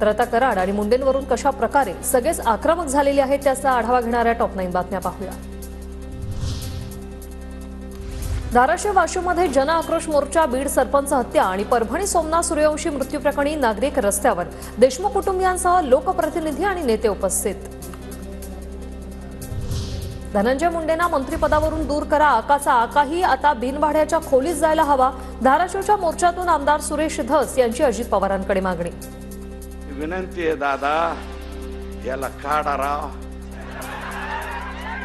तर आता कराड आणि मुंडेंवरून कशा प्रकारे सगळेच आक्रमक झालेले आहेत त्याचा आढावा घेणाऱ्या टॉप 9 बातम्या पाहूया। धाराशिव वाशिममध्ये जन आक्रोश मोर्चा, बीड सरपंच हत्या आणि परभणी सोमनाथ सूर्यवंशी मृत्यू प्रकरणी नागरिक रस्त्यावर, देशमुख कुटुंबियांसह लोकप्रतिनिधी आणि नेते उपस्थित। धनंजय मुंडेंना मंत्रिपदावरून दूर करा, आकाचा आकाही आता बिनभाड्याच्या खोलीत जायला हवा। धाराशिवच्या मोर्चातून आमदार सुरेश धस यांची अजित पवारांकडे मागणी। विनंती आहे दादा, याला काढा राव,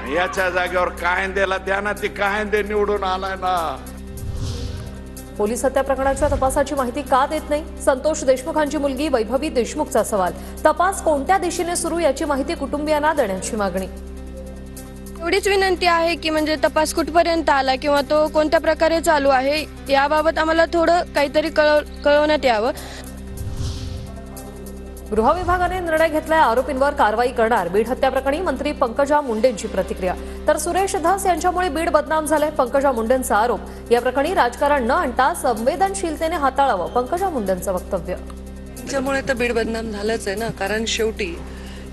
याच्या जागेवर कायंदेला द्या ना, ती कायंदे निवडून आलाय ना। पोलीस हत्या प्रकरणाच्या तपासाची माहिती का देत नाही? संतोष देशमुखांची मुलगी वैभवी देशमुखचा सवाल। तपास कोणत्या दिशेने सुरू याची माहिती कुटुंबियांना देण्याची मागणी। एवढीच विनंती आहे की म्हणजे तपास कुठपर्यंत आला किंवा तो कोणत्या प्रकारे चालू आहे याबाबत आम्हाला थोडं काहीतरी कळवण्यात यावं। गृह विभागाने निर्णय घेतलाय, आरोपींवर कारवाई करणार। बीड हत्या प्रकरणी मंत्री पंकजा मुंडेंची प्रतिक्रिया। तर सुरेश धस यांच्यामुळे बीड बदनाम झाले, पंकजा मुंडेंचा आरोप। या प्रकरणी राजकारण न आणता संवेदनशीलतेने हाताळावं, पंकजा मुंडेंचं वक्तव्य। त्यामुळे तर बीड बदनाम झालंच आहे ना, कारण शेवटी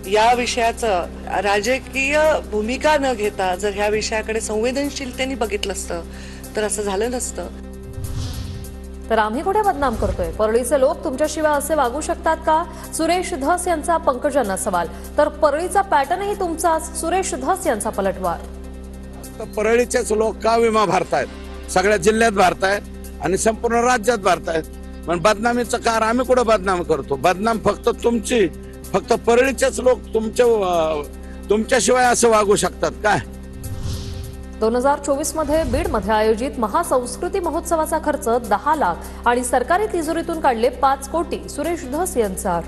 या विषयाचं राजकीय भूमिका न घेता जर ह्या विषयाकडे संवेदनशीलतेने बघितलं असतं तर असं झालं नसतं। तर आम्ही कुठे बदनाम करतोय? परळीचे लोक तुमच्याशिवाय असे वागू शकतात का? सुरेश धस यांचा पंकजांना सवाल। तर परळीचा पॅटर्नही तुमचाच, सुरेश धस यांचा पलटवार। परळीचेच लोक का विमा भरतायत? सगळ्या जिल्ह्यात भरतायत आणि संपूर्ण राज्यात भरतायत, पण बदनामीचं कार आम्ही कुठे बदनाम करतो? बदनाम फक्त तुमची, फक्त परळीचेच लोक तुमच्याशिवाय असं वागू शकतात काय? 2024 मध्ये बीडमध्ये आयोजित महासंस्कृती महोत्सवाचा खर्च 10 लाख आणि सरकारी तिजोरीतून काढले 5 कोटी, सुरेश धस यांचा।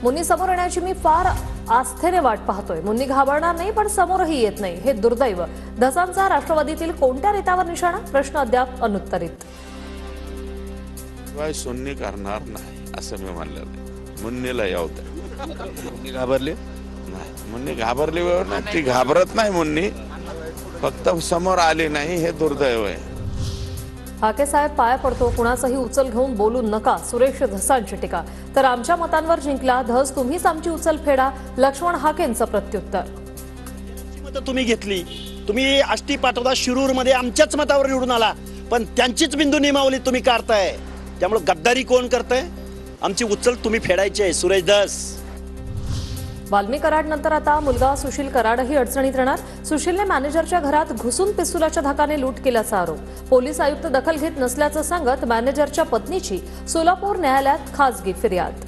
मुन्नी समोर येण्याची मी फार आस्थेने वाट पाहतोय। मुन्नी घाबरणार नाही, पण समोरही येत नाही, हे दुर्दैव। धसांचा राष्ट्रवादीतील कोणत्या नेत्यावर निशाणा? प्रश्न अद्याप अनुत्तरित। सुन्नी करणार नाही असं मी म्हणलं नाही। मुन्नीला यावं द्या। मुन्नी घाबरली नाही, मुन्नी घाबरली नाही, ती घाबरत नाही। मुन्नी फक्त समोर आली नाही, हे दुर्दैव आहे। हाके साहेब पाया पडतो, कुणाचाही उचल घेऊन बोलू नका, सुरेश धसांची टीका। तर आमच्या मतांवर जिंकला धस, तुम्हीच आमची उचल फेडा, लक्ष्मण हाकेंचं प्रत्युत्तर। तुम्ही घेतली, तुम्ही आष्टी पाठवता शिरूरमध्ये आमच्याच मतावर निवडून आला, पण त्यांचीच बिंदू नियमावली तुम्ही काढताय। त्यामुळे गद्दारी कोण करताय? आमची उचल तुम्ही फेडायची आहे, सुरेश धस। वाल्मी कराड नंतर आता मुलगा सुशील कराडही अडचणीत राहणार। सुशीलने मॅनेजरच्या घरात घुसून पिस्तुलाच्या धाकाने लूट केल्याचा आरोप। पोलीस आयुक्त दखल घेत नसल्याचं सांगत मॅनेजरच्या पत्नीची सोलापूर न्यायालयात खासगी फिर्याद।